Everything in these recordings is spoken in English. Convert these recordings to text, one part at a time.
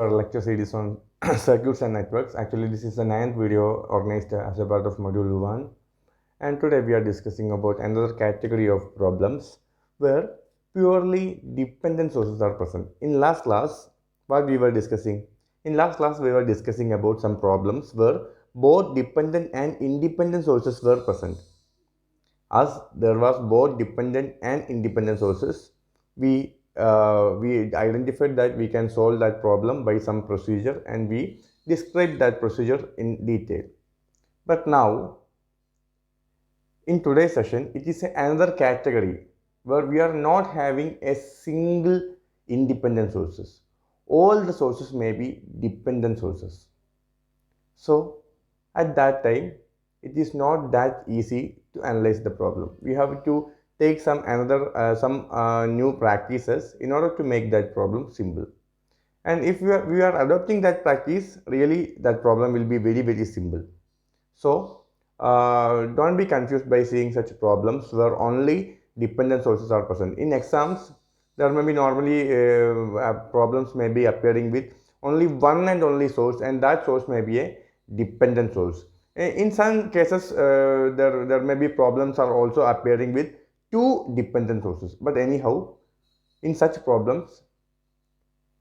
Our lecture series on circuits and networks. Actually, this is the ninth video organized as a part of module 1. And today we are discussing about another category of problems where purely dependent sources are present. In last class, what we were discussing? In last class, we were discussing about some problems where both dependent and independent sources were present. As there was both dependent and independent sources, we identified that we can solve that problem by some procedure, and we described that procedure in detail. But now, in today's session, it is another category where we are not having a single independent sources. All the sources may be dependent sources. So at that time, it is not that easy to analyze the problem. We have to take some new practices in order to make that problem simple. And if we are adopting that practice, really that problem will be very simple. So don't be confused by seeing such problems where only dependent sources are present. In exams, there may be normally problems may be appearing with only one and only source, and that source may be a dependent source. In some cases, there may be problems are also appearing with two dependent sources. But anyhow, in such problems,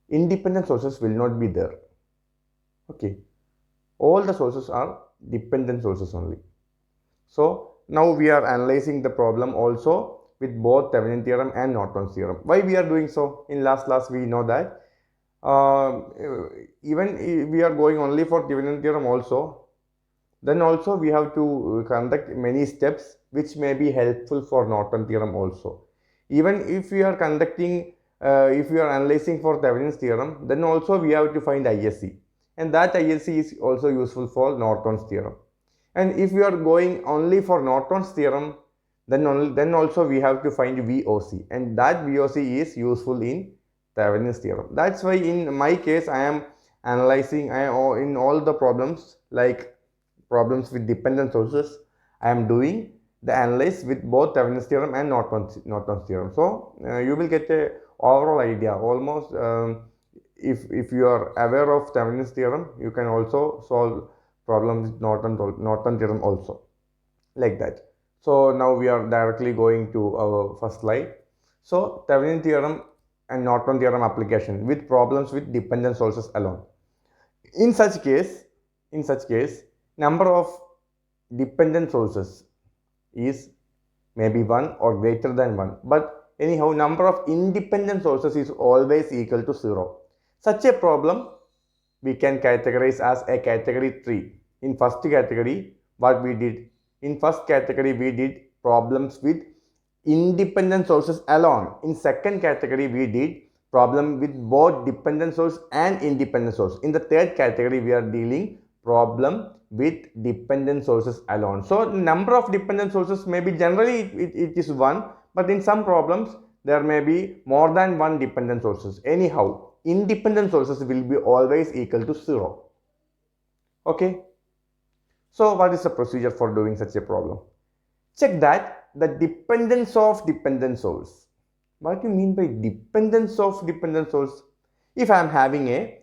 independent sources will not be there. Okay, all the sources are dependent sources only. So now we are analyzing the problem also with both Thevenin theorem and Norton's theorem. Why we are doing so? In last class we know that even if we are going only for Thevenin theorem also, then also we have to conduct many steps which may be helpful for Norton theorem also. Even if we are conducting, if we are analyzing for Thevenin's theorem, then also we have to find ISC, and that ISC is also useful for Norton's theorem. And if we are going only for Norton's theorem, then also we have to find VOC, and that VOC is useful in Thevenin's theorem. That's why in my case I am analyzing in all the problems, like problems with dependent sources, I am doing the analysis with both Thevenin's theorem and Norton's theorem. So you will get a overall idea almost. If you are aware of Thevenin's theorem, you can also solve problems with Norton theorem also, like that. So now we are directly going to our first slide. So Thevenin theorem and Norton theorem application with problems with dependent sources alone. In such case, number of dependent sources is maybe 1 or greater than 1, but anyhow number of independent sources is always equal to 0. Such a problem we can categorize as a category 3. In first category, what we did? In first category, we did problems with independent sources alone. In second category, we did problem with both dependent source and independent source. In the third category, we are dealing problem with dependent sources alone. So number of dependent sources may be generally it is 1, but in some problems there may be more than 1 dependent sources. Anyhow, independent sources will be always equal to 0. Okay. So what is the procedure for doing such a problem? Check that the dependence of dependent source. What do you mean by dependence of dependent source? If I am having a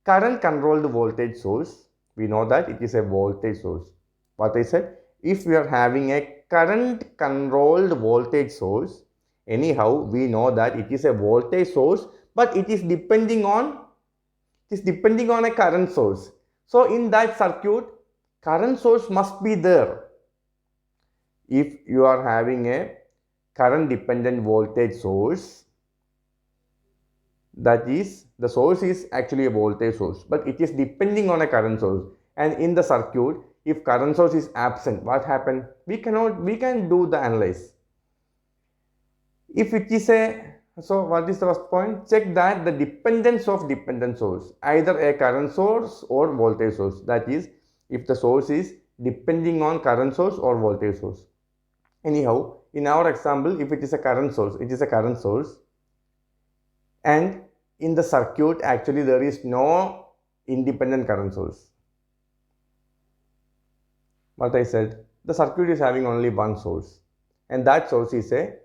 current controlled voltage source, we know that it is a voltage source. What I said, if we are having a current controlled voltage source, anyhow we know that it is a voltage source, but it is depending on a current source. So in that circuit, current source must be there. If you are having a current dependent voltage source, that is, the source is actually a voltage source, but it is depending on a current source. And in the circuit, if current source is absent, what happens? We can do the analysis. If it is so what is the first point? Check that the dependence of dependent source, either a current source or voltage source. That is, if the source is depending on current source or voltage source. Anyhow, in our example, if it is a current source, and in the circuit actually there is no independent current source. What I said, the circuit is having only one source, and that source is a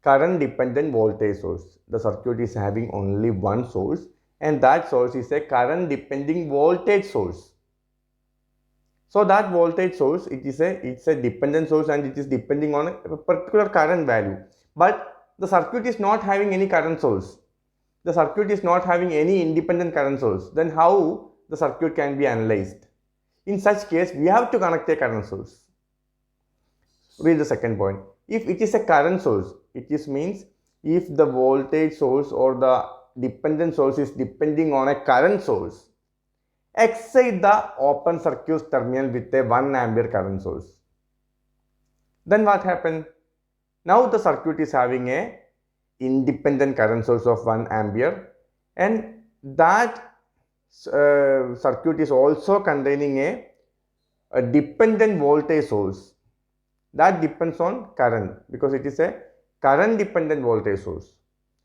current dependent voltage source. The circuit is having only one source, and that source is a current depending voltage source. So that voltage source, it's a dependent source and it is depending on a particular current value. But the circuit is not having any current source. The circuit is not having any independent current source. Then how the circuit can be analyzed? In such case, we have to connect a current source. Read the second point. If it is a current source, it is means if the voltage source or the dependent source is depending on a current source, excite the open circuit terminal with a 1 ampere current source. Then what happened? Now the circuit is having a independent current source of 1 ampere, and that circuit is also containing a dependent voltage source that depends on current, because it is a current dependent voltage source.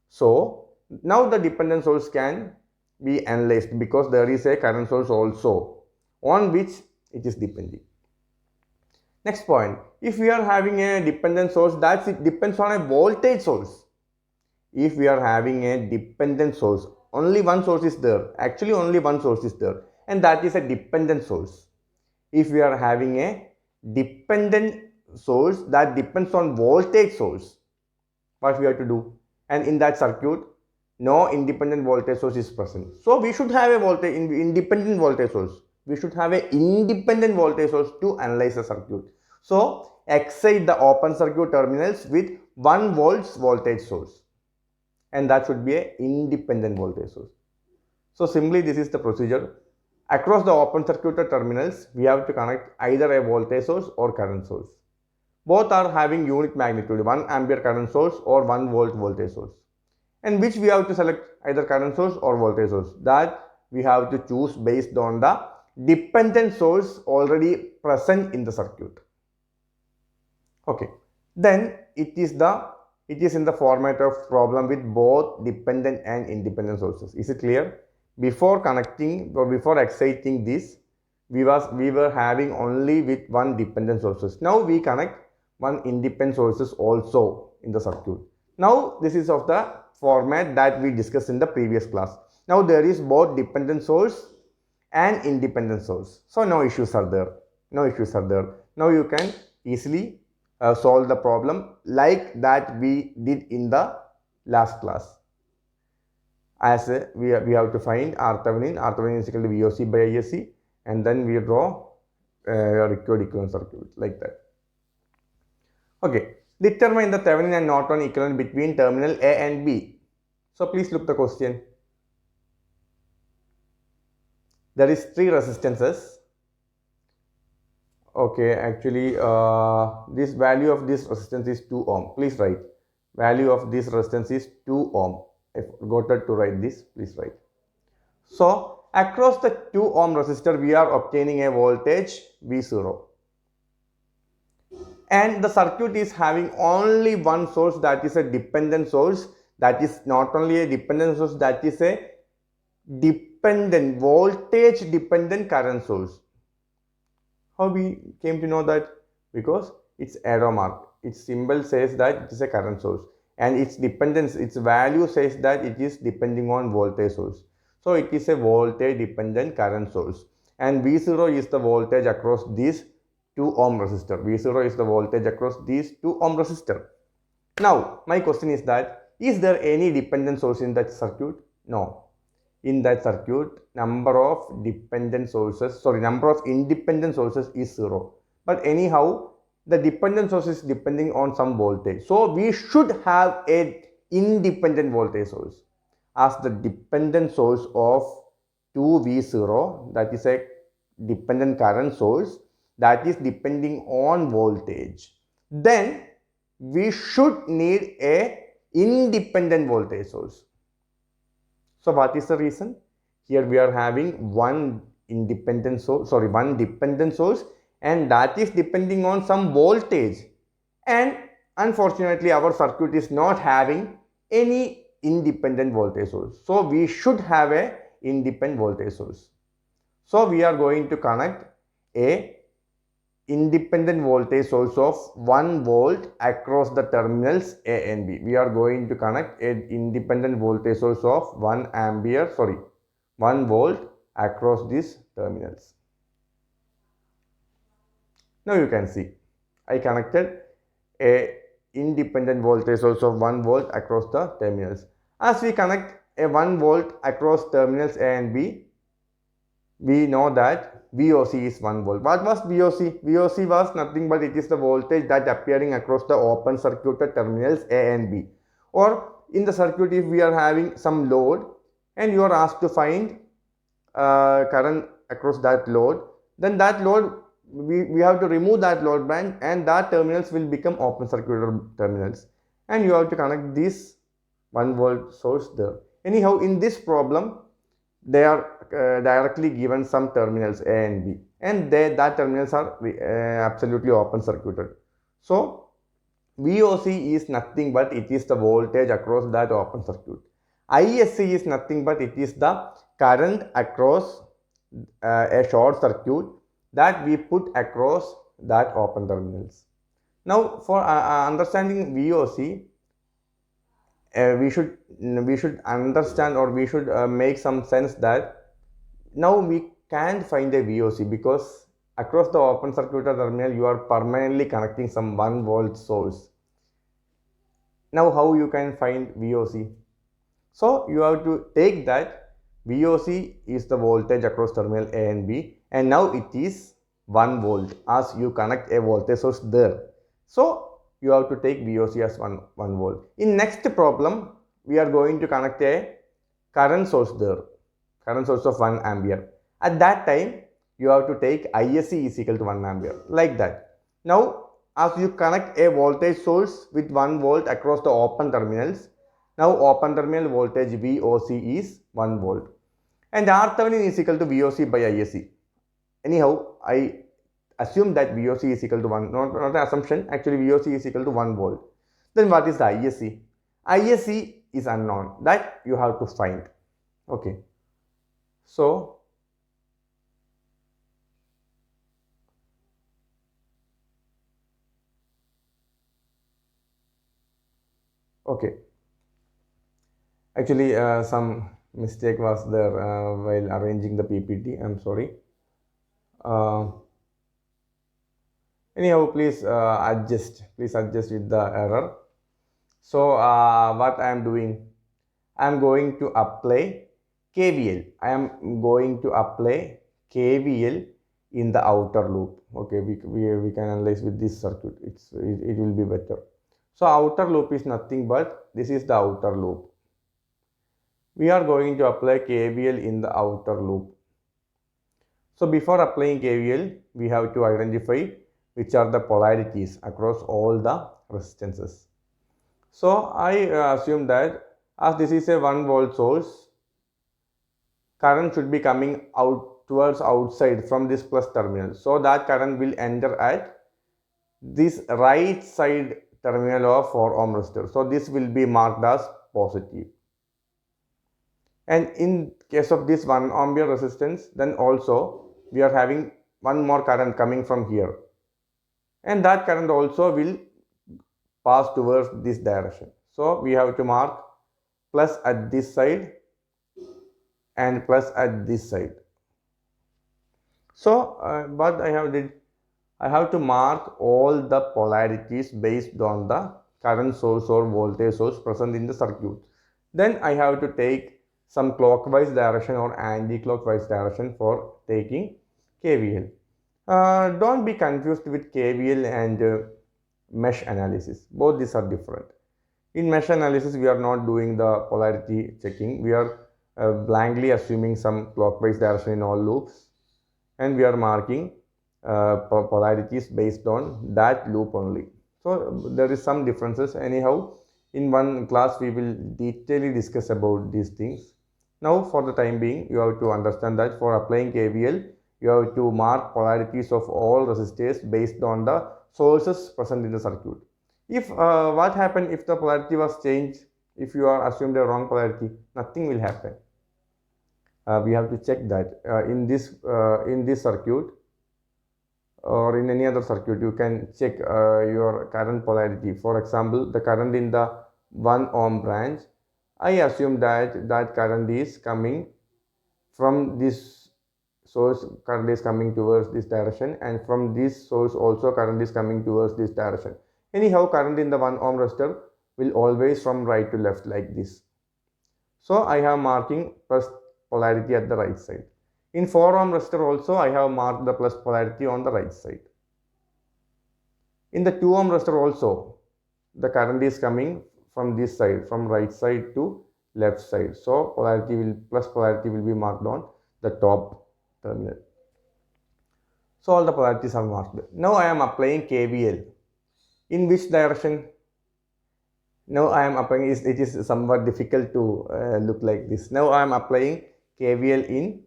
So now the dependent source can be analyzed because there is a current source also on which it is depending. Next point, if we are having a dependent source that it depends on a voltage source, if we are having a dependent source, only one source is there, actually only one source is there, and that is a dependent source. If we are having a dependent source that depends on voltage source, what we have to do? And in that circuit, no independent voltage source is present. So we should have a voltage independent voltage source. We should have an independent voltage source to analyze the circuit. So excite the open circuit terminals with 1 volts voltage source, and that should be an independent voltage source. So simply this is the procedure. Across the open circuit terminals, we have to connect either a voltage source or current source. Both are having unit magnitude, 1 ampere current source or 1 volt voltage source, and which we have to select either current source or voltage source. That we have to choose based on the dependent source already present in the circuit. Okay, then it is in the format of problem with both dependent and independent sources. Is it clear? Before connecting or before exciting this, we were having only with one dependent sources. Now we connect one independent sources also in the circuit. Now this is of the format that we discussed in the previous class. Now there is both dependent source and independent source. So no issues are there. No issues are there. Now you can easily solve the problem like that we did in the last class. As we have to find RThevenin. RThevenin is equal to VOC by ISC, and then we draw required equivalent circuit like that. Okay, determine the Thevenin and Norton equivalent between terminal A and B. So please look the question. There is 3 resistances. Okay, actually this value of this resistance is 2 ohm. Please write. Value of this resistance is 2 ohm. I forgot to write this, please write. So across the 2 ohm resistor we are obtaining a voltage V0. And the circuit is having only one source, that is a dependent source. That is not only a dependent source, that is a dependent voltage dependent current source. How we came to know that? Because its arrow mark, its symbol says that it is a current source, and its dependence, its value says that it is depending on voltage source. So it is a voltage dependent current source, and V0 is the voltage across this 2 ohm resistor. V0 is the voltage across these 2 ohm resistor. Now my question is that, is there any dependent source in that circuit? No. In that circuit, number of independent sources is 0. But anyhow, the dependent source is depending on some voltage. So we should have an independent voltage source as the dependent source of 2V0, that is a dependent current source that is depending on voltage. Then we should need a independent voltage source. So what is the reason? Here we are having one dependent source, and that is depending on some voltage, and unfortunately our circuit is not having any independent voltage source. So we should have a independent voltage source. So we are going to connect a independent voltage source of 1 volt across the terminals A and B. We are going to connect an independent voltage source of 1 ampere, 1 volt across these terminals. Now you can see I connected a independent voltage source of 1 volt across the terminals. As we connect a 1 volt across terminals A and B, we know that VOC is 1 volt. What was VOC? VOC was nothing but it is the voltage that appearing across the open circuited terminals A and B. Or in the circuit, if we are having some load and you are asked to find current across that load, then that load we have to remove that load branch and that terminals will become open circuited terminals, and you have to connect this 1 volt source there. Anyhow, in this problem they are directly given some terminals A and B, and that terminals are absolutely open circuited. So VOC is nothing but it is the voltage across that open circuit. ISC is nothing but it is the current across a short circuit that we put across that open terminals. Now for understanding VOC, we should understand, or we should make some sense that now we can't find a VOC because across the open circuit terminal you are permanently connecting some 1 volt source. Now how you can find VOC? So you have to take that VOC is the voltage across terminal A and B, and now it is 1 volt as you connect a voltage source there. So you have to take VOC as 1 volt. In next problem, we are going to connect a current source there, current source of 1 ampere. At that time, you have to take ISC is equal to 1 ampere, like that. Now, as you connect a voltage source with 1 volt across the open terminals, now open terminal voltage VOC is 1 volt. And RThevenin is equal to VOC by ISC. Anyhow, I assume that VOC is equal to 1, not an assumption, actually VOC is equal to 1 volt. Then what is the ISC? ISC is unknown, that you have to find. Okay. So, okay. Actually, some mistake was there while arranging the PPT. I'm sorry. Anyhow, please adjust with the error. So what I am doing, I am going to apply KVL. I am going to apply KVL in the outer loop. Okay, we can analyze with this circuit. It will be better. So outer loop is nothing but this is the outer loop. We are going to apply KVL in the outer loop. So before applying KVL, we have to identify which are the polarities across all the resistances. So I assume that as this is a 1 volt source, current should be coming out towards outside from this plus terminal. So that current will enter at this right side terminal of 4 ohm resistor. So this will be marked as positive. And in case of this 1 ampere resistance, then also we are having one more current coming from here, and that current also will pass towards this direction. So we have to mark plus at this side and plus at this side. So what I have did, I have to mark all the polarities based on the current source or voltage source present in the circuit. Then I have to take some clockwise direction or anti-clockwise direction for taking KVL. Don't be confused with KVL and mesh analysis. Both these are different. In mesh analysis, we are not doing the polarity checking. We are blankly assuming some clockwise direction in all loops, and we are marking polarities based on that loop only. So there is some differences. Anyhow, in one class we will detailedly discuss about these things. Now for the time being, you have to understand that for applying KVL, you have to mark polarities of all resistors based on the sources present in the circuit. If what happened if the polarity was changed, if you are assumed a wrong polarity, nothing will happen. We have to check that in this circuit or in any other circuit, you can check your current polarity. For example, the current in the 1 ohm branch, I assume that current is coming from this source current is coming towards this direction, and from this source also current is coming towards this direction. Anyhow, current in the 1 ohm resistor will always from right to left like this. So I have marking plus polarity at the right side. In 4 ohm resistor also I have marked the plus polarity on the right side. In the 2 ohm resistor also the current is coming from this side, from right side to left side. So plus polarity will be marked on the top terminal. So all the polarities are marked. Now I am applying KVL. In which direction? Now I am applying, it is somewhat difficult to look like this. Now I am applying KVL in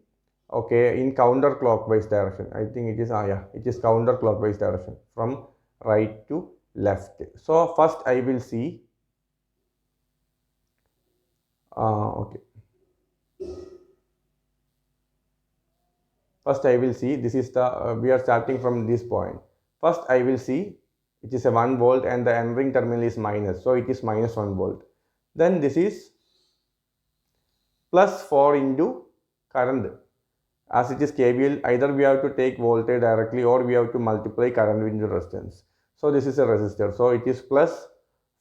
counterclockwise direction. I think it is it is counterclockwise direction from right to left. So first I will see first I will see, this is the we are starting from this point. First I will see it is a 1 volt and the entering terminal is minus, so it is minus 1 volt. Then this is plus 4 into current. As it is KVL, either we have to take voltage directly or we have to multiply current into resistance. So this is a resistor, so it is plus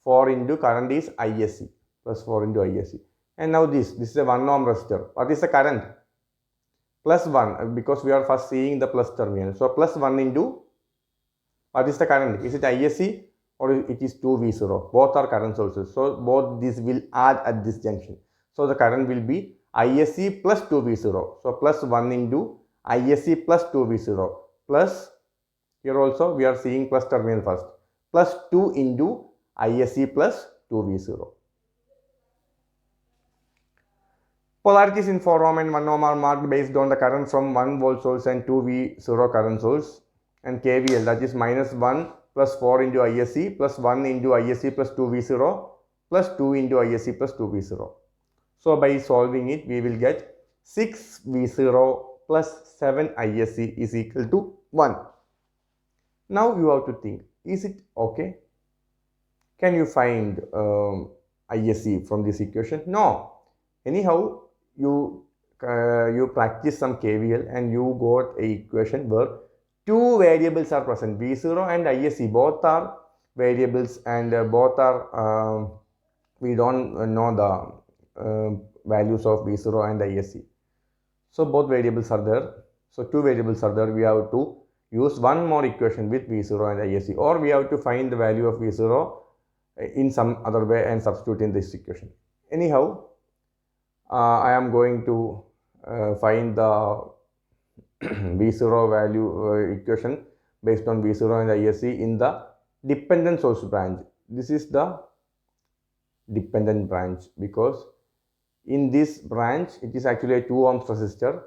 4 into current is ISC, plus 4 into ISC. And now this is a 1 ohm resistor. What is the current? Plus 1, because we are first seeing the plus terminal. So plus 1 into, what is the current? Is it ISC or it is 2V0? Both are current sources. So both these will add at this junction. So the current will be ISC plus 2V0. So plus 1 into ISC plus 2V0 plus, here also we are seeing plus terminal first, plus 2 into ISC plus 2V0. Polarities in 4 ohm and 1 ohm are marked based on the current from 1 volt source and 2V0 current source, and KVL, that is minus 1 plus 4 into ISC plus 1 into ISC plus 2V0 plus 2 into ISC plus 2V0. So by solving it, we will get 6V0 plus 7 ISC is equal to 1. Now you have to think, is it okay? Can you find ISC from this equation? No. Anyhow, you practice some KVL and you got a equation where two variables are present, V0 and ISC. Both are variables and both are, we don't know the values of V0 and ISC. So both variables are there. So two variables are there. We have to use one more equation with V0 and ISC, or we have to find the value of V0 in some other way and substitute in this equation. Anyhow, I am going to find the V0 value equation based on V0 and ISC in the dependent source branch. This is the dependent branch because in this branch it is actually a 2 ohms resistor.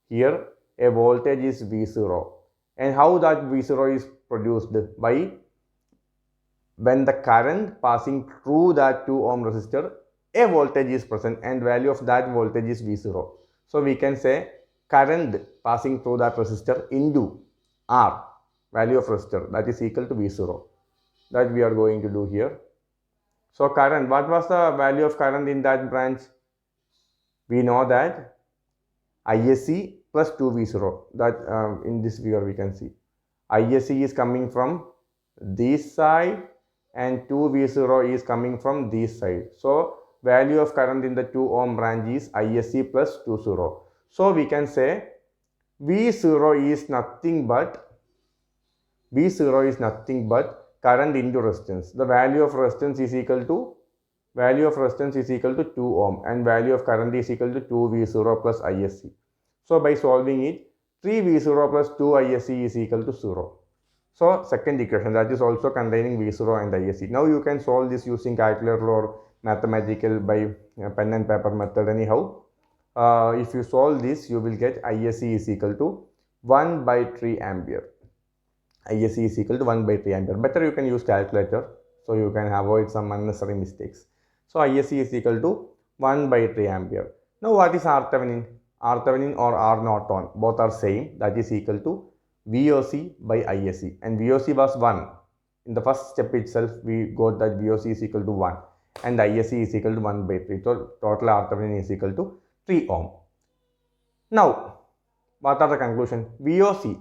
Here a voltage is V0, and how that V0 is produced? By when the current passing through that 2 ohm resistor, a voltage is present and value of that voltage is V0. So we can say current passing through that resistor into R, value of resistor, that is equal to V0. That we are going to do here. So current, what was the value of current in that branch? We know that ISC plus 2V0, that in this figure we can see. ISC is coming from this side and 2V0 is coming from this side. So value of current in the 2 ohm branch is ISC plus 20. So we can say V0 is nothing but current into resistance. The value of resistance is equal to 2 ohm and value of current is equal to 2V0 plus ISC. So by solving it, 3V0 plus 2 ISC is equal to 0. So second equation, that is also containing V0 and ISC. Now you can solve this using calculator or mathematical by pen and paper method. Anyhow, if you solve this, you will get ISC is equal to 1 by 3 ampere. ISC is equal to 1 by 3 ampere. Better you can use calculator so you can avoid some unnecessary mistakes. So ISC is equal to 1 by 3 ampere. Now what is RThevenin? RThevenin or R Norton, both are same, that is equal to VOC by ISC, and VOC was 1. In the first step itself, we got that VOC is equal to 1 and ISC is equal to 1 by 3. So total RThevenin is equal to 3 ohm. Now, what are the conclusion? VOC,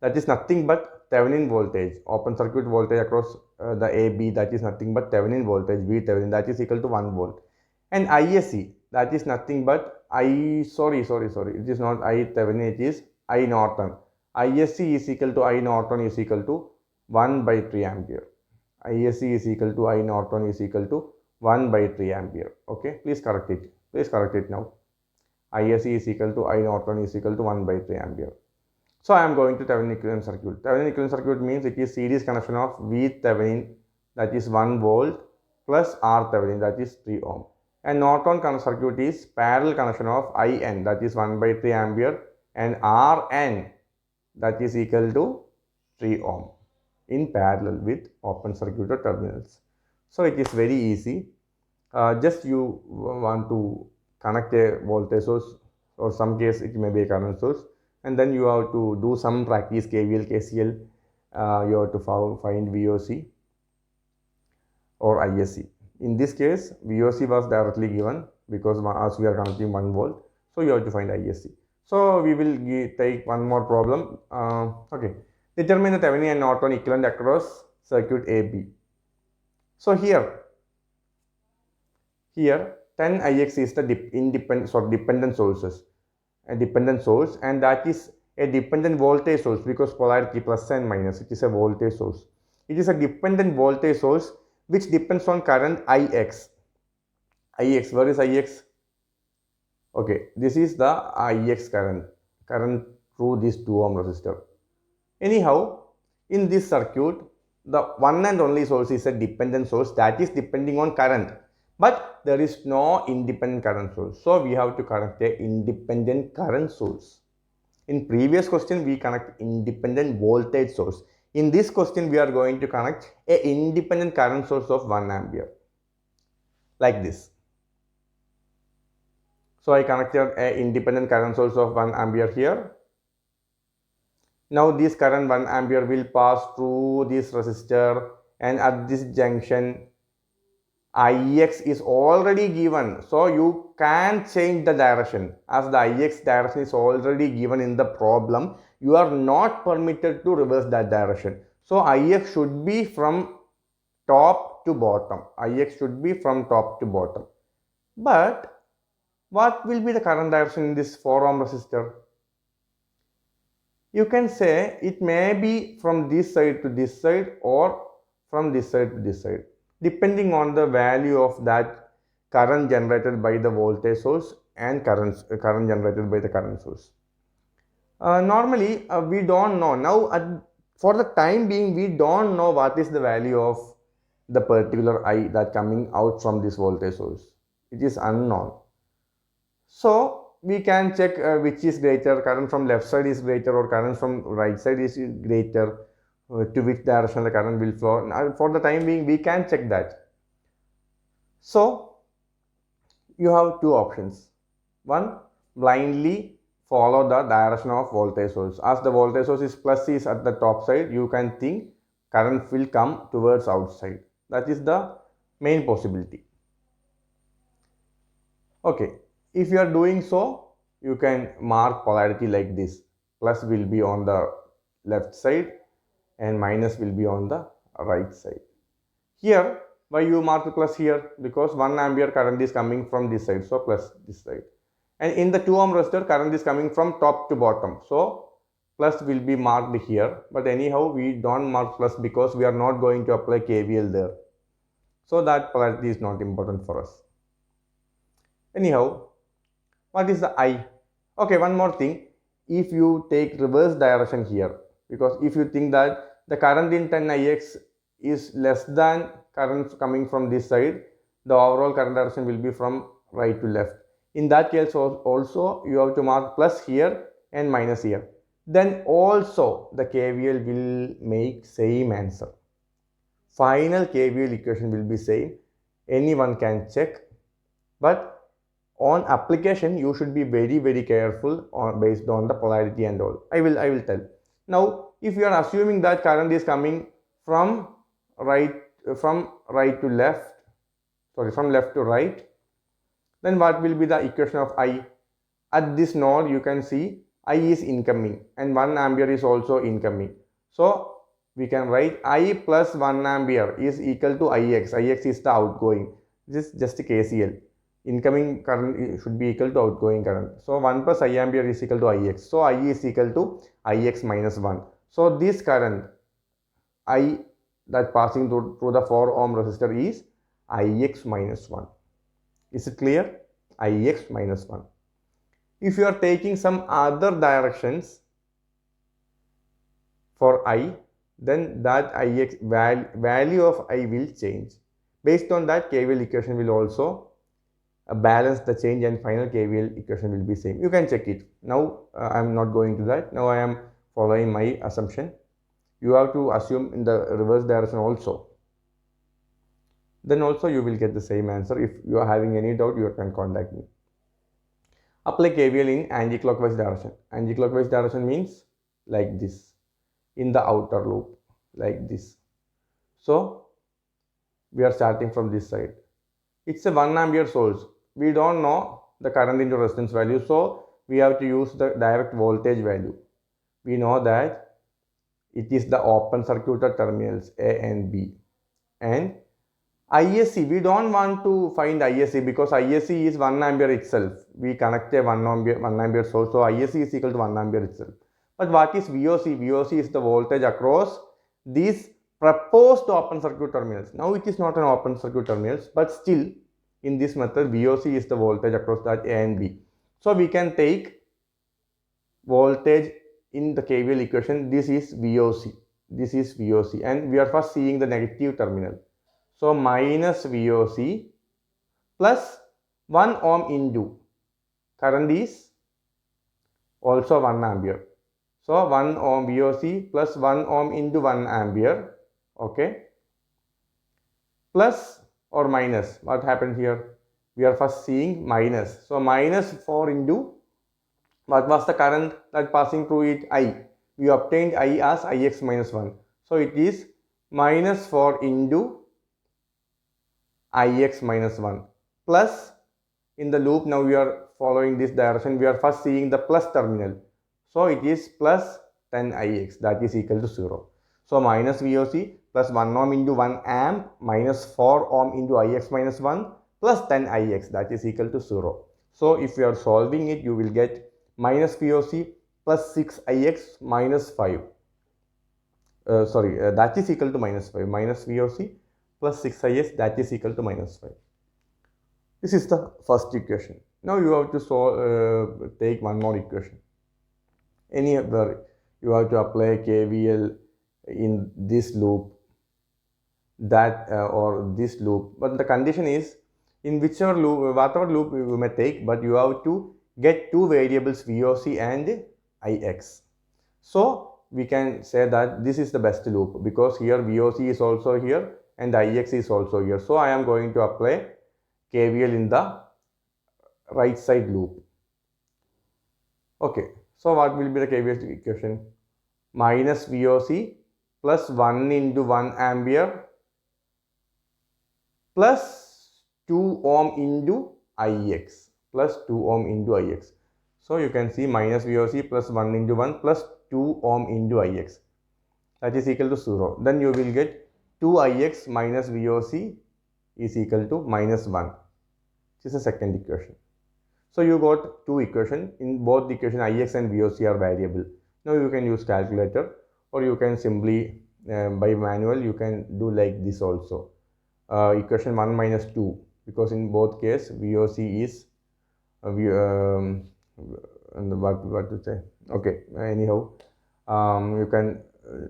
that is nothing but Thevenin voltage, open circuit voltage across the AB, that is nothing but Thevenin voltage, V Thevenin, that is equal to 1 volt. And ISC, that is nothing but it is not I Thevenin, it is I Norton. ISC is equal to I Norton is equal to 1 by 3 ampere. ISC is equal to I Norton is equal to 1 by 3 ampere. Okay, please correct it. Please correct it now. ISC is equal to I Norton is equal to 1 by 3 ampere. So I am going to Thevenin equivalent circuit. Thevenin equivalent circuit means it is series connection of V Thevenin, that is 1 volt, plus R Thevenin, that is 3 ohm. And Norton circuit is parallel connection of IN, that is 1 by 3 ampere, and RN, that is equal to 3 ohm, in parallel with open circuited terminals. So it is very easy. Just you want to connect a voltage source, or some case it may be a current source, and then you have to do some practice KVL, KCL. You have to find VOC or ISC. In this case, VOC was directly given because as we are connecting 1 volt, so you have to find ISC. So we will take one more problem. Okay, determine the Thevenin and Norton equivalent across circuit AB. So here 10 Ix is the dependent sources, a dependent source, and that is a dependent voltage source because polarity plus and minus, it is a voltage source. It is a dependent voltage source which depends on current Ix. Ix, where is Ix? Okay, this is the Ix current through this 2 ohm resistor. Anyhow, in this circuit, the one and only source is a dependent source that is depending on current, but there is no independent current source. So we have to connect a independent current source. In previous question, we connect independent voltage source. In this question, we are going to connect a independent current source of 1 ampere, like this. So I connected a independent current source of 1 ampere here. Now this current 1 ampere will pass through this resistor, and at this junction Ix is already given, so you can change the direction. As the Ix direction is already given in the problem, you are not permitted to reverse that direction. So Ix should be from top to bottom. Ix should be from top to bottom. But what will be the current direction in this 4 ohm resistor? You can say it may be from this side to this side or from this side to this side, depending on the value of that current generated by the voltage source and current generated by the current source. Normally, we don't know. Now, for the time being, we don't know what is the value of the particular I that coming out from this voltage source. It is unknown. So we can check which is greater, current from left side is greater or current from right side is greater, to which direction the current will flow. Now, for the time being, we can check that. So you have two options. One, blindly follow the direction of voltage source. As the voltage source is plus is at the top side, you can think current will come towards outside. That is the main possibility. Okay, if you are doing so, you can mark polarity like this. Plus will be on the left side and minus will be on the right side. Here, why you mark the plus here? Because 1 ampere current is coming from this side, so plus this side. And in the 2 ohm resistor, current is coming from top to bottom, so plus will be marked here. But anyhow, we don't mark plus because we are not going to apply KVL there. So that polarity is not important for us. Anyhow, what is the I? Okay, one more thing. If you take reverse direction here, because if you think that the current in 10 Ix is less than current coming from this side, the overall current direction will be from right to left. In that case also you have to mark plus here and minus here. Then also the KVL will make same answer. Final KVL equation will be same. Anyone can check, but on application you should be very careful based on the polarity and all. I will tell. Now if you are assuming that current is coming from right to left, sorry, from left to right, then what will be the equation of I? at this node you can see I is incoming and 1 ampere is also incoming. So we can write I plus 1 ampere is equal to Ix. Ix is the outgoing. This is just KCL. Incoming current should be equal to outgoing current. So 1 plus I ampere is equal to Ix. So I is equal to Ix minus 1. So this current I that passing through the 4 ohm resistor is Ix minus 1. Is it clear? Ix minus 1. If you are taking some other directions for I, then that Ix value of I will change. Based on that, KVL equation will also balance the change and final KVL equation will be same. You can check it. Now I am not going to that. Now I am following my assumption. You have to assume in the reverse direction also. Then also you will get the same answer. If you are having any doubt, you can contact me. Apply KVL in anti-clockwise direction. Anti-clockwise direction means like this, in the outer loop, like this. So we are starting from this side. It's a 1 ampere source. We don't know the current into resistance value, so we have to use the direct voltage value. We know that it is the open circuited terminals A and B. And ISC, we don't want to find ISC because ISC is 1 ampere itself. We connect a 1 ampere source, so ISC is equal to 1 ampere itself. But what is VOC? VOC is the voltage across these proposed open circuit terminals. Now it is not an open circuit terminals, but still in this method VOC is the voltage across that A and B. So we can take voltage in the KVL equation. This is VOC. This is VOC, and we are first seeing the negative terminal. So minus VOC plus 1 ohm into current is also 1 ampere. So 1 ohm VOC plus 1 ohm into 1 ampere. Okay. Plus or minus. What happened here? We are first seeing minus. So minus 4 into what was the current that passing through it? I. We obtained I as Ix minus 1. So it is minus 4 into Ix minus 1 plus in the loop. Now we are following this direction. We are first seeing the plus terminal. So it is plus 10 Ix, that is equal to 0. So minus VOC plus 1 ohm into 1 amp minus 4 ohm into Ix minus 1 plus 10 Ix, that is equal to 0. So if you are solving it, you will get minus VOC plus 6 Ix minus 5. That is equal to minus 5. Minus VOC plus 6 Ix, that is equal to minus 5. This is the first equation. Now you have to take one more equation. Anywhere you have to apply KVL in this loop, that or this loop. But the condition is in whichever loop, whatever loop you may take, but you have to get two variables VOC and Ix. So we can say that this is the best loop because here VOC is also here and Ix is also here. So I am going to apply KVL in the right side loop. Okay, so what will be the KVL equation? Minus VOC plus 1 into 1 ampere plus 2 ohm into Ix plus 2 ohm into Ix. So you can see minus VOC plus 1 into 1 plus 2 ohm into Ix, that is equal to 0. Then you will get 2 Ix minus VOC is equal to minus 1. This is the second equation. So you got two equations. In both the equation Ix and VOC are variable. Now you can use calculator or you can simply by manual you can do like this also. Equation 1 minus 2, because in both case VOC is what to say. Okay, anyhow you can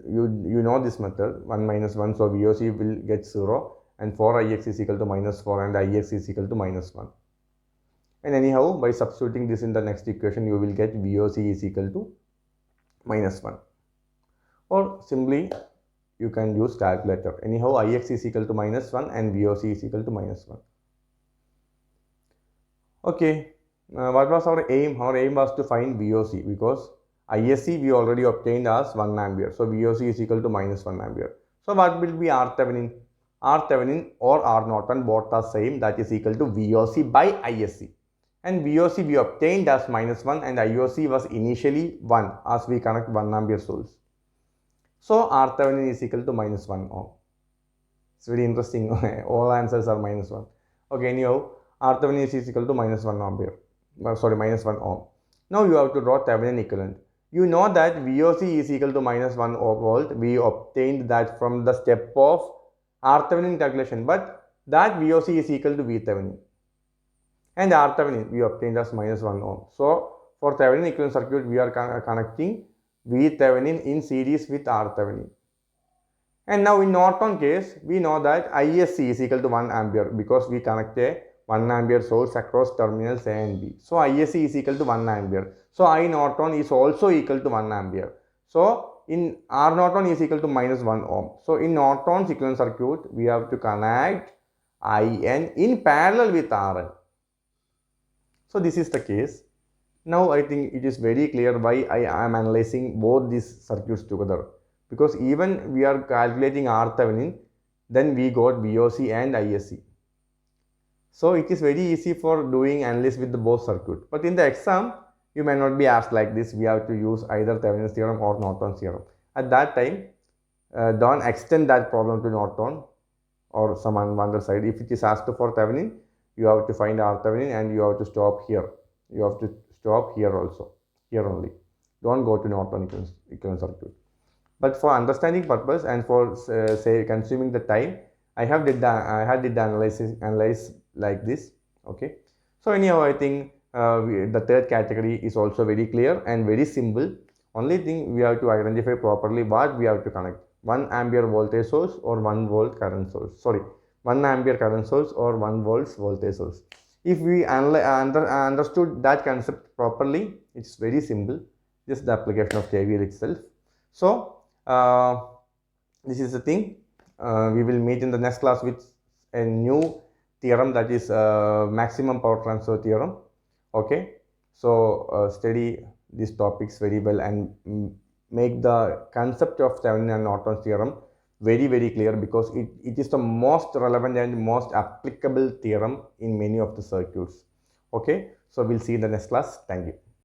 you know this method 1 minus 1, so VOC will get 0 and 4 Ix is equal to minus 4 and Ix is equal to minus 1. And anyhow by substituting this in the next equation you will get VOC is equal to minus 1, or simply you can use calculator. Anyhow Ix is equal to minus 1 and VOC is equal to minus 1. Okay, what was our aim? Our aim was to find VOC because ISC we already obtained as 1 ampere. So VOC is equal to minus 1 ampere. So what will be RThevenin? RThevenin or R Norton both are same, that is equal to VOC by ISC. and VOC we obtained as -1 and IOC was initially 1 as we connect 1 ampere source. So RThevenin is equal to -1 ohm. It's very interesting. All answers are -1. Okay, anyhow, RThevenin is equal to -1 ampere. -1 ohm. Now you have to draw Thevenin equivalent. You know that VOC is equal to -1 volt. We obtained that from the step of RThevenin calculation, but that VOC is equal to VThevenin. And RThevenin we obtained as -1 ohm. So for Thevenin equivalent circuit, we are connecting VThevenin in series with RThevenin. And now in Norton case, we know that ISC is equal to 1 ampere because we connect a 1 ampere source across terminals A and B. So ISC is equal to 1 ampere. So I Norton is also equal to 1 ampere. So in R Norton is equal to -1 ohm. So in Norton's equivalent circuit, we have to connect IN in parallel with RN. So this is the case. Now I think it is very clear why I am analyzing both these circuits together. Because even we are calculating RThevenin, then we got VOC and ISC. So it is very easy for doing analysis with the both circuit. But in the exam, you may not be asked like this. We have to use either Thevenin's theorem or Norton's theorem. At that time, don't extend that problem to Norton or some other side. If it is asked for Thevenin, you have to find RThevenin and you have to stop here. You have to stop here also, here only. Don't go to Norton equivalent circuit. But for understanding purpose and for say consuming the time, I did the analysis like this. Okay. So anyhow, I think the third category is also very clear and very simple. Only thing we have to identify properly what we have to connect: 1 ampere voltage source or 1 volt current source. Sorry, 1 ampere current source or 1 volts voltage source. If we understood that concept properly, it's very simple. Just the application of KVL itself. So this is the thing. We will meet in the next class with a new theorem, that is maximum power transfer theorem. Okay, so study these topics very well and make the concept of Thevenin and Norton's theorem very clear, because it is the most relevant and most applicable theorem in many of the circuits. Okay, so we'll see in the next class. Thank you.